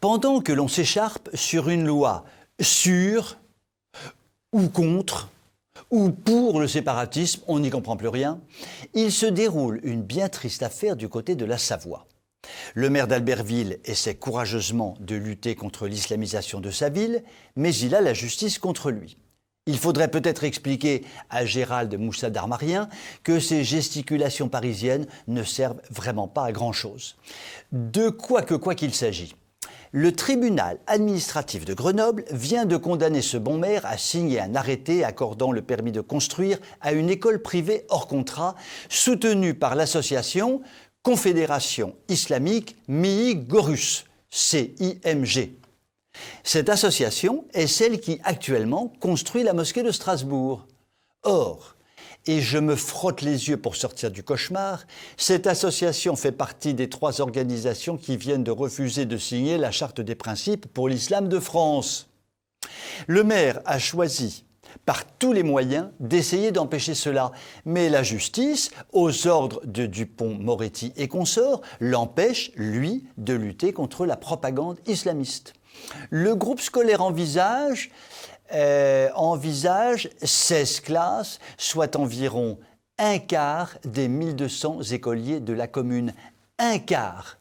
Pendant que l'on s'écharpe sur une loi sur ou contre ou pour le séparatisme, on n'y comprend plus rien, il se déroule une bien triste affaire du côté de la Savoie. Le maire d'Albertville essaie courageusement de lutter contre l'islamisation de sa ville, mais il a la justice contre lui. Il faudrait peut-être expliquer à Gérald Moussa Darmarien que ces gesticulations parisiennes ne servent vraiment pas à grand-chose. De quoi qu'il s'agit. Le tribunal administratif de Grenoble vient de condamner ce bon maire à signer un arrêté accordant le permis de construire à une école privée hors contrat soutenue par l'association Confédération islamique Mihi-Gorus, CIMG. Cette association est celle qui actuellement construit la mosquée de Strasbourg. Or, et je me frotte les yeux pour sortir du cauchemar, cette association fait partie des 3 organisations qui viennent de refuser de signer la charte des principes pour l'islam de France. Le maire a choisi par tous les moyens d'essayer d'empêcher cela, mais la justice, aux ordres de Dupond-Moretti et consorts, l'empêche, lui, de lutter contre la propagande islamiste. Le groupe scolaire envisage 16 classes, soit environ un quart des 1200 écoliers de la commune. Un quart.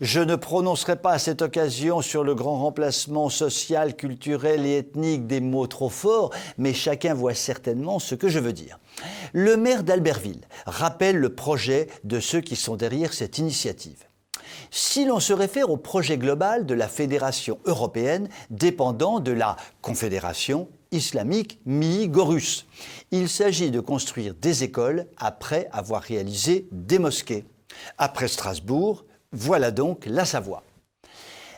Je ne prononcerai pas à cette occasion sur le grand remplacement social, culturel et ethnique des mots trop forts, mais chacun voit certainement ce que je veux dire. Le maire d'Albertville rappelle le projet de ceux qui sont derrière cette initiative. Si l'on se réfère au projet global de la Fédération européenne dépendant de la Confédération islamique Mihi-Gorus, il s'agit de construire des écoles après avoir réalisé des mosquées. Après Strasbourg, voilà donc la Savoie.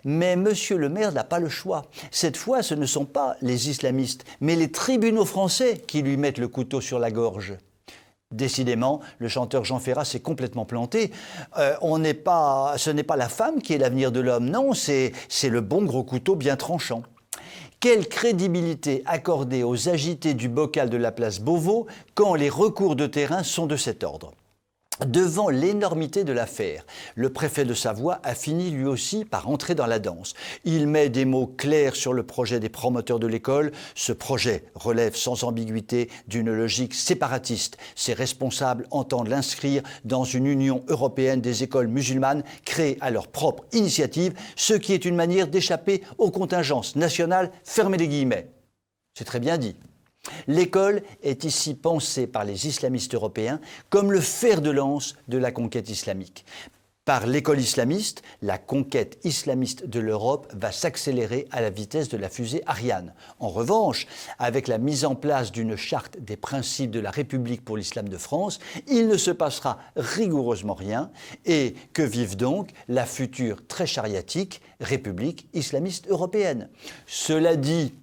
Mais monsieur le maire n'a pas le choix. Cette fois, ce ne sont pas les islamistes, mais les tribunaux français qui lui mettent le couteau sur la gorge. Décidément, le chanteur Jean Ferrat s'est complètement planté. Ce n'est pas la femme qui est l'avenir de l'homme, non, c'est le bon gros couteau bien tranchant. Quelle crédibilité accorder aux agités du bocal de la place Beauvau quand les recours de terrain sont de cet ordre ? Devant l'énormité de l'affaire, le préfet de Savoie a fini lui aussi par entrer dans la danse. Il met des mots clairs sur le projet des promoteurs de l'école. Ce projet relève sans ambiguïté d'une logique séparatiste. Ses responsables entendent l'inscrire dans une Union européenne des écoles musulmanes créées à leur propre initiative, ce qui est une manière d'échapper aux contingences nationales, fermez les guillemets. C'est très bien dit. L'école est ici pensée par les islamistes européens comme le fer de lance de la conquête islamique. Par l'école islamiste, la conquête islamiste de l'Europe va s'accélérer à la vitesse de la fusée Ariane. En revanche, avec la mise en place d'une charte des principes de la République pour l'islam de France, il ne se passera rigoureusement rien et que vive donc la future très chariatique République islamiste européenne. Cela dit,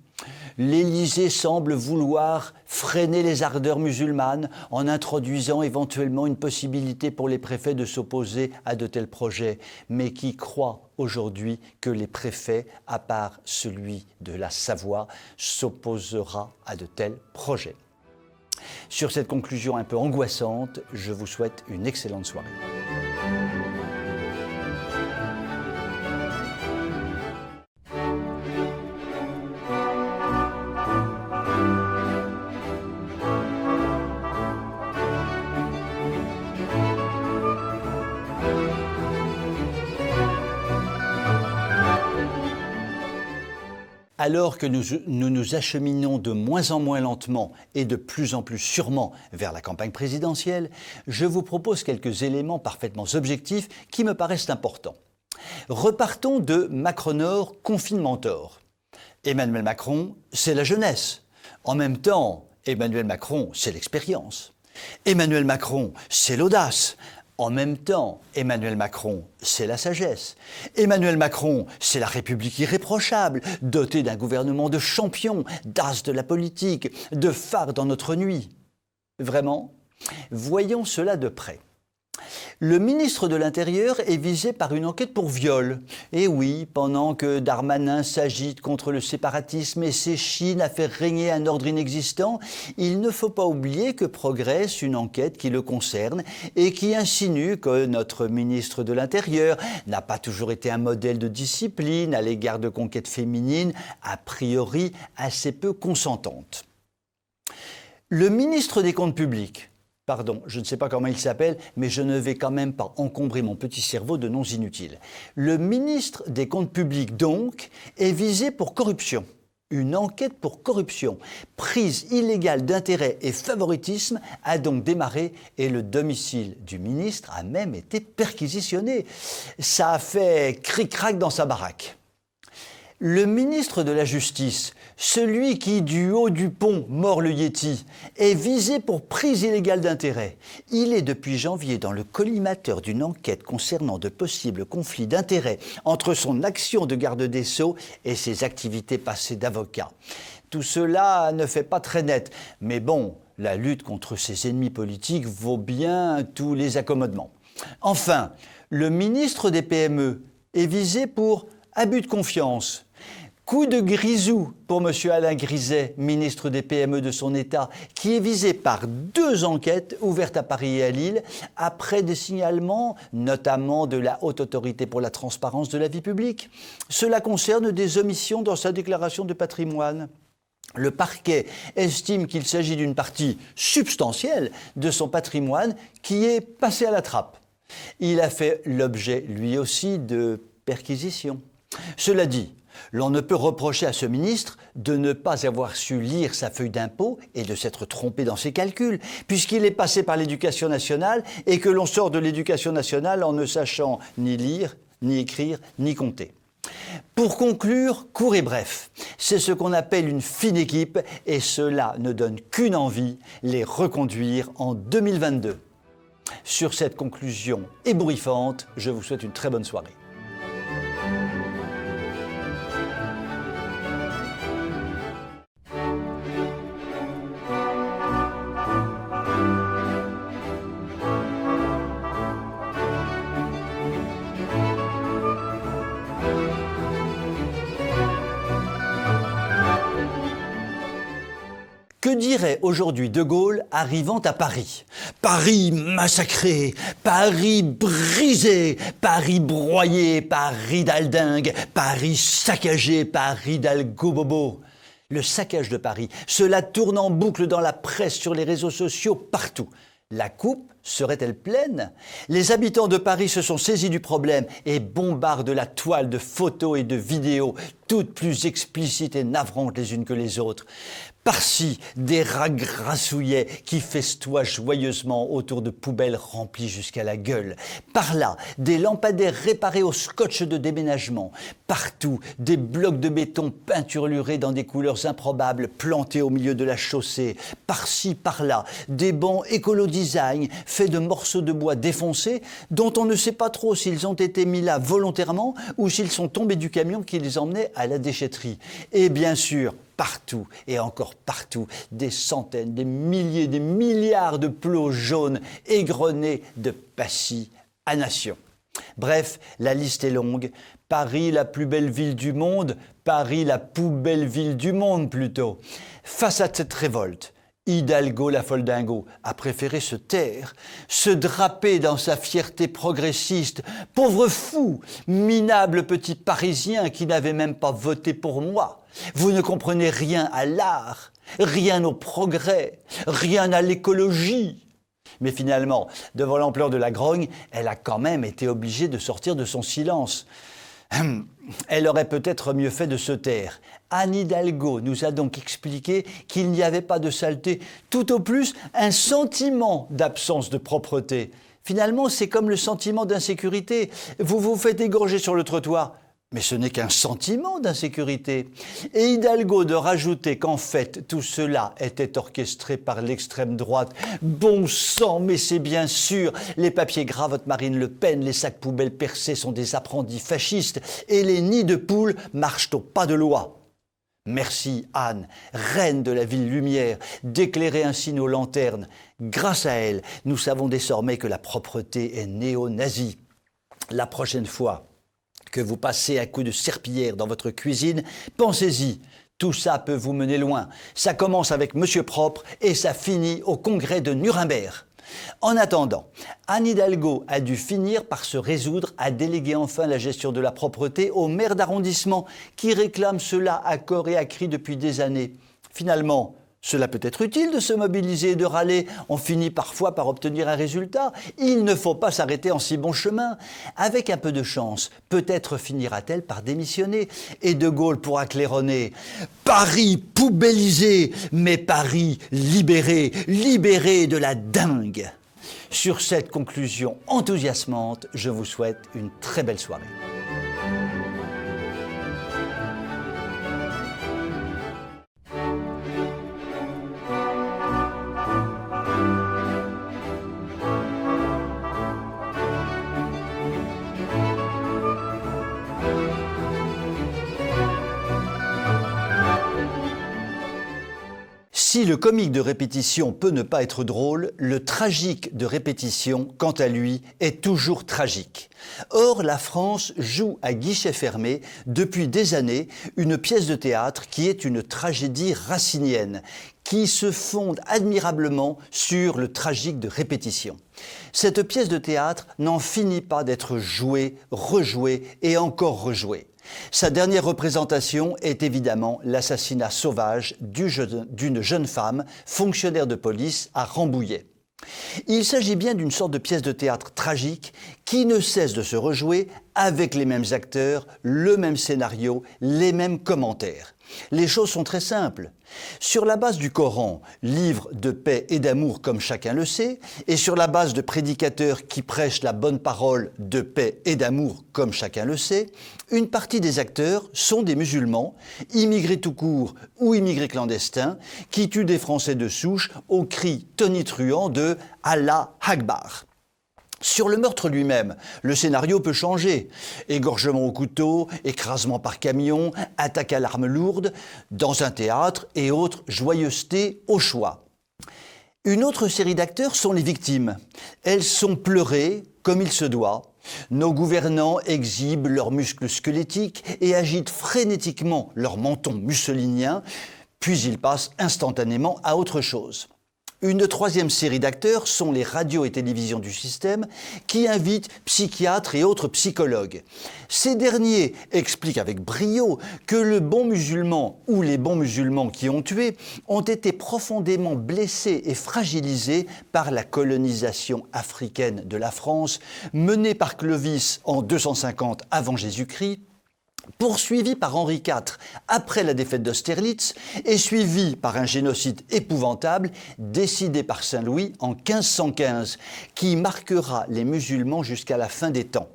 l'Élysée semble vouloir freiner les ardeurs musulmanes en introduisant éventuellement une possibilité pour les préfets de s'opposer à de tels projets. Mais qui croit aujourd'hui que les préfets, à part celui de la Savoie, s'opposera à de tels projets? Sur cette conclusion un peu angoissante, je vous souhaite une excellente soirée. Alors que nous nous acheminons de moins en moins lentement et de plus en plus sûrement vers la campagne présidentielle, je vous propose quelques éléments parfaitement objectifs qui me paraissent importants. Repartons de Macronor Confinementor. Emmanuel Macron, c'est la jeunesse. En même temps, Emmanuel Macron, c'est l'expérience. Emmanuel Macron, c'est l'audace. En même temps, Emmanuel Macron, c'est la sagesse. Emmanuel Macron, c'est la République irréprochable, dotée d'un gouvernement de champions, d'as de la politique, de phares dans notre nuit. Vraiment ? Voyons cela de près. Le ministre de l'Intérieur est visé par une enquête pour viol. Et oui, pendant que Darmanin s'agite contre le séparatisme et s'échine à faire régner un ordre inexistant, il ne faut pas oublier que progresse une enquête qui le concerne et qui insinue que notre ministre de l'Intérieur n'a pas toujours été un modèle de discipline à l'égard de conquêtes féminines, a priori assez peu consentantes. Le ministre des Comptes publics, pardon, je ne sais pas comment il s'appelle, mais je ne vais quand même pas encombrer mon petit cerveau de noms inutiles. Le ministre des Comptes publics, donc, est visé pour corruption. Une enquête pour corruption, prise illégale d'intérêt et favoritisme a donc démarré et le domicile du ministre a même été perquisitionné. Ça a fait cric-crac dans sa baraque. Le ministre de la Justice, celui qui, du haut du pont, mord le Yéti, est visé pour prise illégale d'intérêt. Il est depuis janvier dans le collimateur d'une enquête concernant de possibles conflits d'intérêts entre son action de garde des Sceaux et ses activités passées d'avocat. Tout cela ne fait pas très net, mais bon, la lutte contre ses ennemis politiques vaut bien tous les accommodements. Enfin, le ministre des PME est visé pour abus de confiance. Coup de grisou pour M. Alain Griset, ministre des PME de son État, qui est visé par 2 enquêtes ouvertes à Paris et à Lille, après des signalements, notamment de la Haute Autorité pour la transparence de la vie publique. Cela concerne des omissions dans sa déclaration de patrimoine. Le parquet estime qu'il s'agit d'une partie substantielle de son patrimoine qui est passée à la trappe. Il a fait l'objet, lui aussi, de perquisitions. Cela dit, l'on ne peut reprocher à ce ministre de ne pas avoir su lire sa feuille d'impôt et de s'être trompé dans ses calculs, puisqu'il est passé par l'éducation nationale et que l'on sort de l'éducation nationale en ne sachant ni lire, ni écrire, ni compter. Pour conclure, court et bref, c'est ce qu'on appelle une fine équipe et cela ne donne qu'une envie, les reconduire en 2022. Sur cette conclusion ébouriffante, je vous souhaite une très bonne soirée. Que dirait aujourd'hui De Gaulle arrivant à Paris? Paris massacré, Paris brisé, Paris broyé, Paris d'aldingue, Paris saccagé, Paris d'algo-bobo. Le saccage de Paris, cela tourne en boucle dans la presse, sur les réseaux sociaux, partout. La coupe serait-elle pleine? Les habitants de Paris se sont saisis du problème et bombardent la toile de photos et de vidéos, toutes plus explicites et navrantes les unes que les autres. Par-ci, des rats grassouillets qui festoient joyeusement autour de poubelles remplies jusqu'à la gueule. Par-là, des lampadaires réparés au scotch de déménagement. Partout, des blocs de béton peinturlurés dans des couleurs improbables plantés au milieu de la chaussée. Par-ci, par-là, des bancs écolo-design faits de morceaux de bois défoncés dont on ne sait pas trop s'ils ont été mis là volontairement ou s'ils sont tombés du camion qui les emmenait à la déchetterie. Et bien sûr, partout et encore partout, des centaines, des milliers, des milliards de plots jaunes égrenés de Passy à Nation. Bref, la liste est longue. Paris, la plus belle ville du monde, Paris, la poubelle ville du monde plutôt. Face à cette révolte, Hidalgo, la folle dingo, a préféré se taire, se draper dans sa fierté progressiste. Pauvre fou, minable petit Parisien qui n'avait même pas voté pour moi. Vous ne comprenez rien à l'art, rien au progrès, rien à l'écologie. Mais finalement, devant l'ampleur de la grogne, elle a quand même été obligée de sortir de son silence. Elle aurait peut-être mieux fait de se taire. Anne Hidalgo nous a donc expliqué qu'il n'y avait pas de saleté, tout au plus un sentiment d'absence de propreté. Finalement, c'est comme le sentiment d'insécurité. Vous vous faites égorger sur le trottoir, mais ce n'est qu'un sentiment d'insécurité. Et Hidalgo de rajouter qu'en fait, tout cela était orchestré par l'extrême droite. Bon sang, mais c'est bien sûr, les papiers gravotte Marine Le Pen, les sacs poubelles percés sont des apprentis fascistes et les nids de poules marchent au pas de loi. Merci Anne, reine de la ville lumière, d'éclairer ainsi nos lanternes. Grâce à elle, nous savons désormais que la propreté est néo-nazie. La prochaine fois que vous passez un coup de serpillière dans votre cuisine, pensez-y. Tout ça peut vous mener loin. Ça commence avec Monsieur Propre et ça finit au congrès de Nuremberg. En attendant, Anne Hidalgo a dû finir par se résoudre à déléguer enfin la gestion de la propreté au maire d'arrondissement qui réclame cela à corps et à cri depuis des années. Finalement, cela peut être utile de se mobiliser et de râler. On finit parfois par obtenir un résultat. Il ne faut pas s'arrêter en si bon chemin. Avec un peu de chance, peut-être finira-t-elle par démissionner. Et De Gaulle pourra claironner « Paris poubellisé, mais Paris libéré, libéré de la dingue ». Sur cette conclusion enthousiasmante, je vous souhaite une très belle soirée. Si le comique de répétition peut ne pas être drôle, le tragique de répétition, quant à lui, est toujours tragique. Or, la France joue à guichet fermé, depuis des années, une pièce de théâtre qui est une tragédie racinienne, qui se fonde admirablement sur le tragique de répétition. Cette pièce de théâtre n'en finit pas d'être jouée, rejouée et encore rejouée. Sa dernière représentation est évidemment l'assassinat sauvage d'une jeune femme, fonctionnaire de police à Rambouillet. Il s'agit bien d'une sorte de pièce de théâtre tragique qui ne cesse de se rejouer avec les mêmes acteurs, le même scénario, les mêmes commentaires. Les choses sont très simples. Sur la base du Coran, livre de paix et d'amour comme chacun le sait, et sur la base de prédicateurs qui prêchent la bonne parole de paix et d'amour comme chacun le sait, une partie des acteurs sont des musulmans, immigrés tout court ou immigrés clandestins, qui tuent des Français de souche au cri tonitruant de « Allah Akbar ». Sur le meurtre lui-même, le scénario peut changer. Égorgement au couteau, écrasement par camion, attaque à l'arme lourde, dans un théâtre et autres joyeusetés au choix. Une autre série d'acteurs sont les victimes. Elles sont pleurées comme il se doit. Nos gouvernants exhibent leurs muscles squelettiques et agitent frénétiquement leur menton mussolinien, puis ils passent instantanément à autre chose. Une troisième série d'acteurs sont les radios et télévisions du système qui invitent psychiatres et autres psychologues. Ces derniers expliquent avec brio que le bon musulman ou les bons musulmans qui ont tué ont été profondément blessés et fragilisés par la colonisation africaine de la France menée par Clovis en 250 avant Jésus-Christ, poursuivi par Henri IV après la défaite d'Austerlitz et suivi par un génocide épouvantable décidé par Saint-Louis en 1515 qui marquera les musulmans jusqu'à la fin des temps.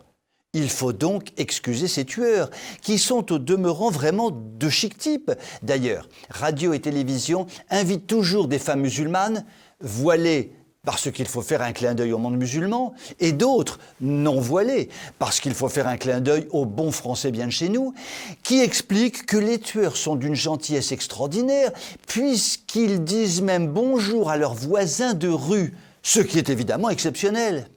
Il faut donc excuser ces tueurs, qui sont au demeurant vraiment de chic type. D'ailleurs, radio et télévision invitent toujours des femmes musulmanes, voilées parce qu'il faut faire un clin d'œil au monde musulman, et d'autres non voilés, parce qu'il faut faire un clin d'œil aux bons Français bien de chez nous, qui expliquent que les tueurs sont d'une gentillesse extraordinaire, puisqu'ils disent même bonjour à leurs voisins de rue, ce qui est évidemment exceptionnel.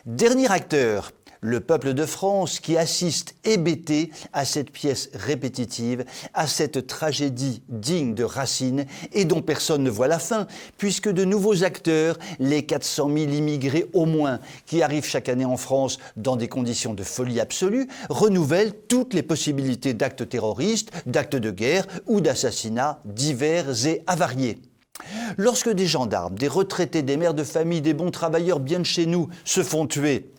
Dernier acteur, le peuple de France qui assiste hébété à cette pièce répétitive, à cette tragédie digne de Racine et dont personne ne voit la fin, puisque de nouveaux acteurs, les 400 000 immigrés au moins qui arrivent chaque année en France dans des conditions de folie absolue, renouvellent toutes les possibilités d'actes terroristes, d'actes de guerre ou d'assassinats divers et avariés. Lorsque des gendarmes, des retraités, des mères de famille, des bons travailleurs bien de chez nous se font tuer,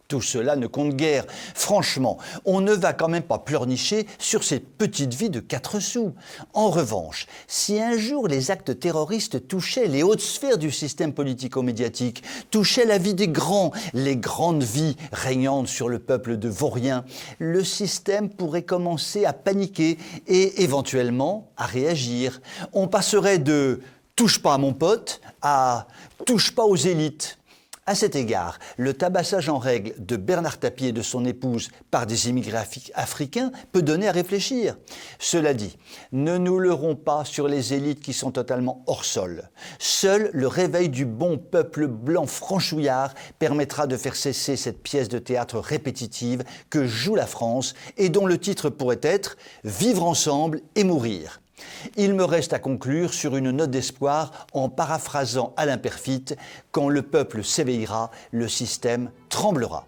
tout cela ne compte guère. Franchement, on ne va quand même pas pleurnicher sur ces petites vies de 4 sous. En revanche, si un jour les actes terroristes touchaient les hautes sphères du système politico-médiatique, touchaient la vie des grands, les grandes vies régnantes sur le peuple de vauriens, le système pourrait commencer à paniquer et éventuellement à réagir. On passerait de « touche pas à mon pote » à « touche pas aux élites ». À cet égard, le tabassage en règle de Bernard Tapie et de son épouse par des immigrés africains peut donner à réfléchir. Cela dit, ne nous leurrons pas sur les élites qui sont totalement hors sol. Seul le réveil du bon peuple blanc franchouillard permettra de faire cesser cette pièce de théâtre répétitive que joue la France et dont le titre pourrait être « Vivre ensemble et mourir ». Il me reste à conclure sur une note d'espoir en paraphrasant Alain Peyrefitte « Quand le peuple s'éveillera, le système tremblera ».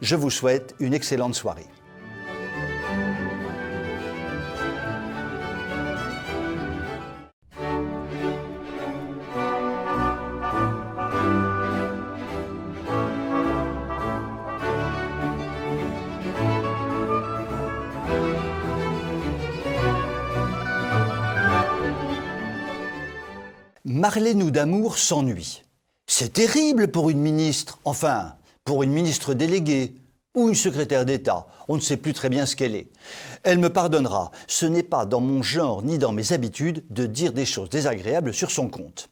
Je vous souhaite une excellente soirée. Marlez-nous d'amour s'ennuie. C'est terrible pour une ministre, enfin, pour une ministre déléguée ou une secrétaire d'État. On ne sait plus très bien ce qu'elle est. Elle me pardonnera, ce n'est pas dans mon genre ni dans mes habitudes de dire des choses désagréables sur son compte.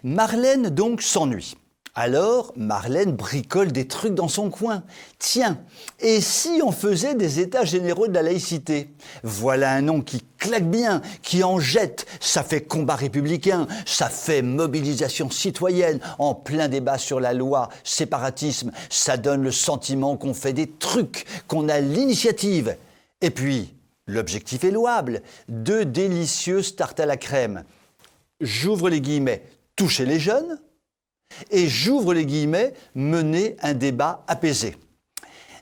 Marlène donc s'ennuie. Alors, Marlène bricole des trucs dans son coin. Tiens, et si on faisait des états généraux de la laïcité? Voilà un nom qui claque bien, qui en jette. Ça fait combat républicain, ça fait mobilisation citoyenne, en plein débat sur la loi, séparatisme. Ça donne le sentiment qu'on fait des trucs, qu'on a l'initiative. Et puis, l'objectif est louable. 2 délicieuses tartes à la crème. J'ouvre les guillemets, toucher les jeunes. Et j'ouvre les guillemets, mener un débat apaisé.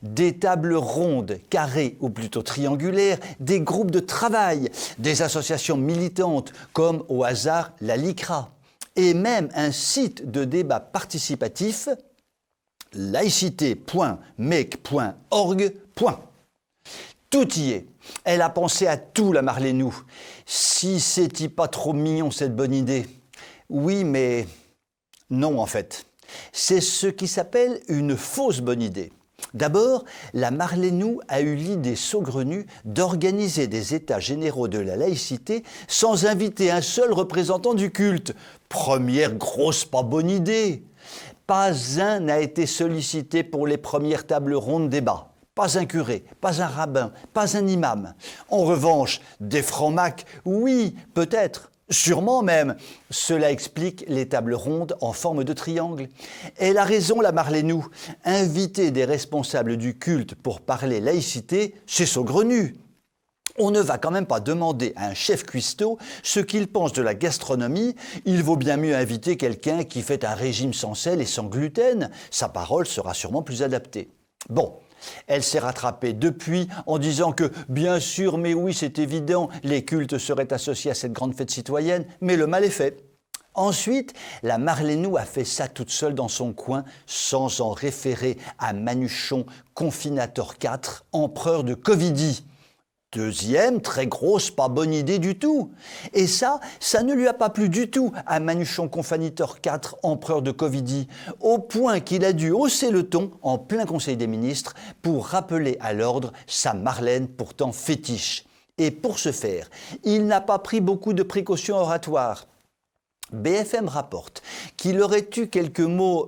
Des tables rondes, carrées ou plutôt triangulaires, des groupes de travail, des associations militantes comme au hasard la LICRA, et même un site de débat participatif, laïcité.mec.org. Tout y est. Elle a pensé à tout, la Marlez-nous. Si c'est pas trop mignon cette bonne idée. Oui, mais... non, en fait. C'est ce qui s'appelle une fausse bonne idée. D'abord, la Marlez-nous a eu l'idée saugrenue d'organiser des états généraux de la laïcité sans inviter un seul représentant du culte. Première grosse pas bonne idée. Pas un n'a été sollicité pour les premières tables rondes débat. Pas un curé, pas un rabbin, pas un imam. En revanche, des francs-macs, oui, peut-être. Sûrement même. Cela explique les tables rondes en forme de triangle. Elle a raison, la Marlez-nous. Inviter des responsables du culte pour parler laïcité, c'est saugrenu. On ne va quand même pas demander à un chef cuistot ce qu'il pense de la gastronomie. Il vaut bien mieux inviter quelqu'un qui fait un régime sans sel et sans gluten. Sa parole sera sûrement plus adaptée. Bon. Elle s'est rattrapée depuis en disant que, bien sûr, mais oui, c'est évident, les cultes seraient associés à cette grande fête citoyenne, mais le mal est fait. Ensuite, la Marlez-nous a fait ça toute seule dans son coin, sans en référer à Manuchon, Confinator IV, empereur de Covidie. Deuxième, très grosse, pas bonne idée du tout. Et ça ne lui a pas plu du tout à Manuchon Confanitor IV, empereur de Covidie, au point qu'il a dû hausser le ton en plein Conseil des ministres pour rappeler à l'ordre sa Marlène pourtant fétiche. Et pour ce faire, il n'a pas pris beaucoup de précautions oratoires. BFM rapporte qu'il aurait eu quelques mots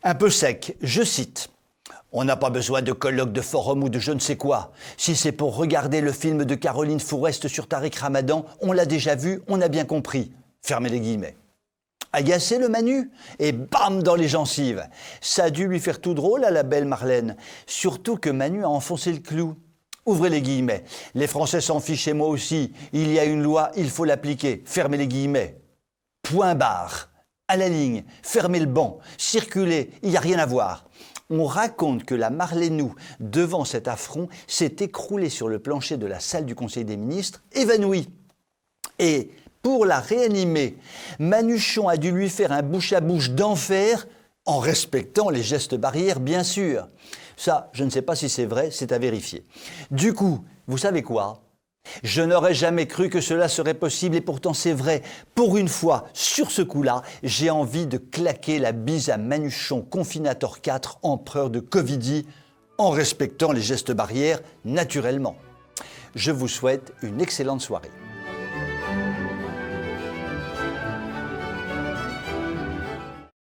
un peu secs. Je cite. On n'a pas besoin de colloques, de forums ou de je ne sais quoi. Si c'est pour regarder le film de Caroline Fourest sur Tariq Ramadan, on l'a déjà vu, on a bien compris. Fermez les guillemets. Agacé le Manu et bam dans les gencives. Ça a dû lui faire tout drôle à la belle Marlène. Surtout que Manu a enfoncé le clou. Ouvrez les guillemets. Les Français s'en fichent et moi aussi. Il y a une loi, il faut l'appliquer. Fermez les guillemets. Point barre. À la ligne. Fermez le banc. Circulez. Il n'y a rien à voir. On raconte que la Marlez-nous, devant cet affront, s'est écroulée sur le plancher de la salle du Conseil des ministres, évanouie. Et pour la réanimer, Manuchon a dû lui faire un bouche-à-bouche d'enfer, en respectant les gestes barrières, bien sûr. Ça, je ne sais pas si c'est vrai, c'est à vérifier. Du coup, vous savez quoi ? Je n'aurais jamais cru que cela serait possible et pourtant c'est vrai. Pour une fois, sur ce coup-là, j'ai envie de claquer la bise à Manuchon Confinator IV, empereur de Covidie, en respectant les gestes barrières naturellement. Je vous souhaite une excellente soirée.